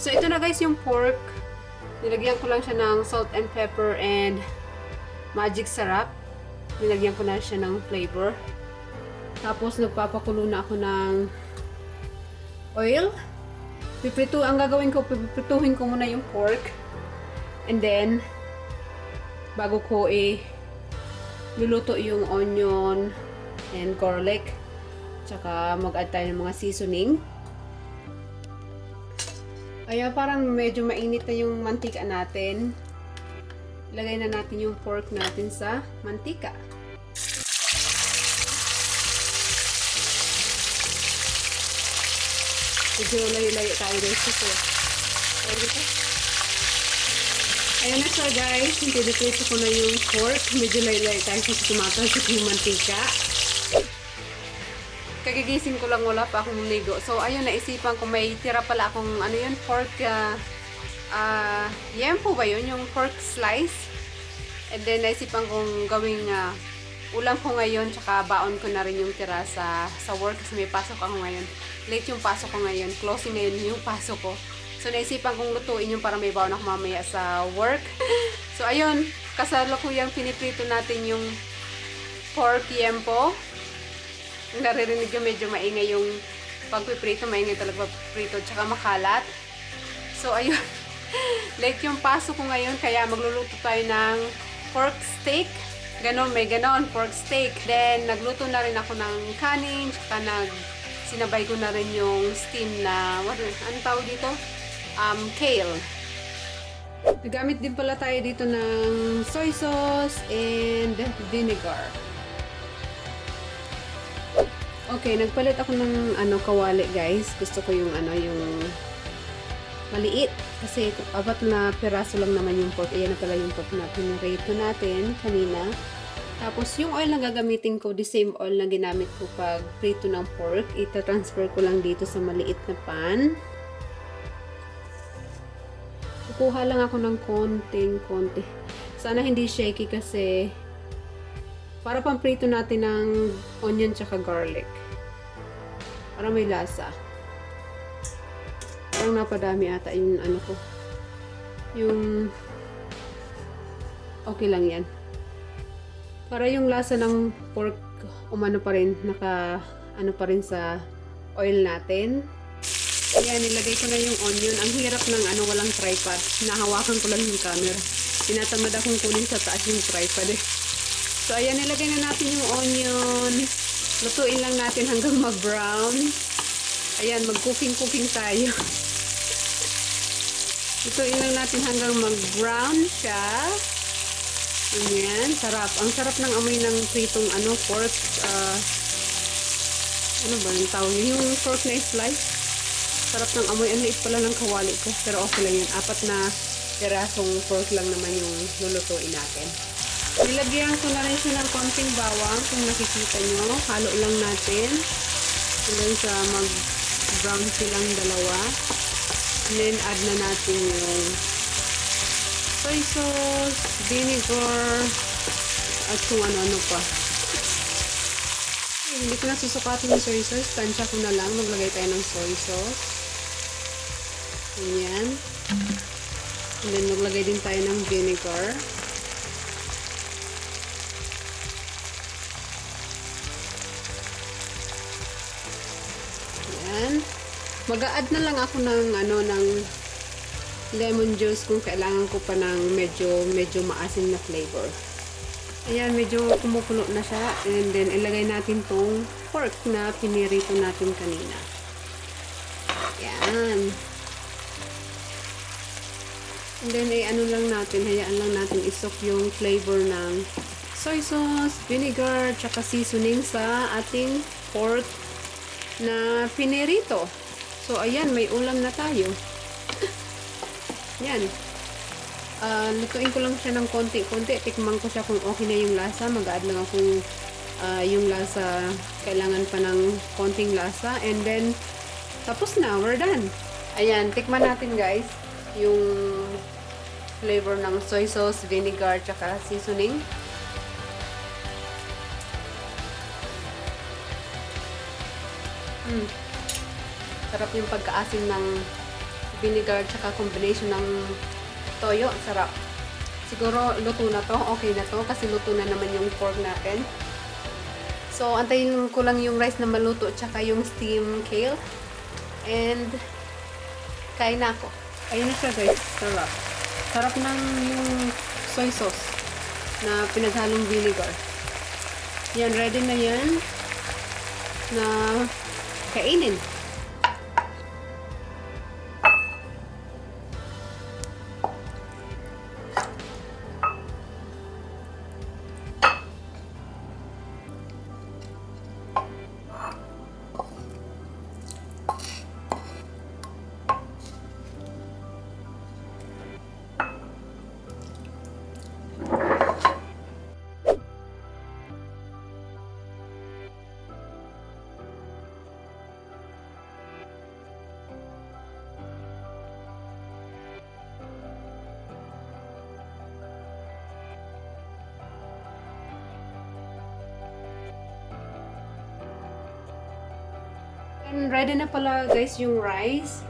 So, ito na guys yung pork. Nilagyan ko lang siya ng salt and pepper and magic sarap. Nilagyan ko na siya ng flavor. Tapos, nagpapakulo na ako ng oil. Ang gagawin ko, piprituhin ko muna yung pork. And then, bago ko luluto yung onion and garlic. Tsaka mag-add tayo ng mga seasoning. Kaya parang medyo mainit na yung mantika natin. Ilagay na natin yung pork natin sa mantika. Medyo layo-layo tayo guys kasi. Ayan na siya guys. Pinipito ko na yung pork. Medyo layo-layo tayo kasi tumatalsik yung mantika. Kagigising ko lang, wala pa akong ligo. So, ayun, naisipan ko may tira pala akong, ano yun, pork, yempo ba yun? Yung pork slice. And then, naisipan kong gawing ulam ko ngayon, tsaka baon ko na rin yung tira sa work kasi may pasok ako ngayon. Late yung pasok ko ngayon. Closing ngayon yung pasok ko. So, naisipan kong lutuin yung para may baon ako mamaya sa work. So, ayun, kasalukuyang piniprito natin yung pork yempo. Naririnig yung medyo maingay yung pagpiprito, maingay talaga pagpiprito, tsaka makalat. So, ayun. Late yung pasok ko ngayon, kaya magluluto tayo ng pork steak. Ganon, may ganon, pork steak. Then, nagluto na rin ako ng kanin, tsaka sinabay ko na rin yung steam na, ano tawag dito? Kale. Nagamit din pala tayo dito ng soy sauce and vinegar. Okay, nagpalit ako ng kawali guys. Gusto ko yung yung maliit kasi apat na piraso lang naman yung pork. Ayan na pala yung pork na pinirito natin kanina. Tapos yung oil na gagamitin ko, the same oil na ginamit ko pag prito ng pork, ita-transfer ko lang dito sa maliit na pan. Kukuha lang ako ng konti. Sana hindi shaky kasi para pang prito natin ng onion tsaka garlic. Para may lasa. Parang napadami ata yung ko. Yung okay lang yan. Para yung lasa ng pork umano pa rin, pa rin sa oil natin. Ayan, nilagay ko na yung onion. Ang hirap ng walang tripod. Nahawakan ko lang yung camera. Tinatamad akong kunin sa taas yung tripod eh. So, ayan, nilagay na natin yung onion. Lutuin lang natin hanggang mag-brown. Ayan, mag-cooking tayo. Lutuin lang natin hanggang mag-brown siya. Ayan, sarap. Ang sarap ng amoy ng pritong pork. Ano ba yung tawag niya? Yung pork na slice. Sarap ng amoy. Ang liit pala ng kawali ko. Pero okay lang yan. 4 na pirasong pork lang naman yung lulutuin natin. Nilagyan ko na rin siya ng konting bawang. Kung nakikita nyo, halo lang natin. Hanggang sa mag-brown silang dalawa. And then, add na natin yung soy sauce, vinegar, at kung ano-ano pa. Hindi ko na susukatin yung soy sauce. Tansya ko na lang. Maglagay tayo ng soy sauce. Ganyan. And then, maglagay din tayo ng vinegar. Mag-a-add na lang ako ng ng lemon juice kung kailangan ko pa ng medyo maasim na flavor. Ayan, medyo kumukulo na siya. And then ilagay natin tong pork na pinirito natin kanina. Ayan. And then lang natin, hayaan lang natin isok yung flavor ng soy sauce, vinegar, tsaka seasoning sa ating pork na pinirito. So, ayan, may ulam na tayo. Yan. Lutuin ko lang siya ng konti-konti. Tikman ko siya kung okay na yung lasa. Mag-add lang ako yung lasa. Kailangan pa ng konting lasa. And then, tapos na. We're done. Ayan, tikman natin guys. Yung flavor ng soy sauce, vinegar, tsaka seasoning. Sarap yung pagkaasim ng vinegar tsaka combination ng toyo. Sarap. Siguro luto na to. Okay na to kasi luto na naman yung pork natin. So, antayin ko lang yung rice na maluto tsaka yung steam kale. And, kain na ako. Ayun na siya guys. Sarap. Sarap ng yung soy sauce na pinaghalong vinegar. Yan, ready na yan na kainin. And ready na pala guys yung rice.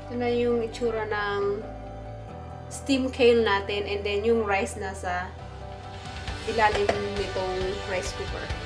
Ito na yung itsura ng steam kale natin. And then yung rice nasa ilalim nitong rice cooker.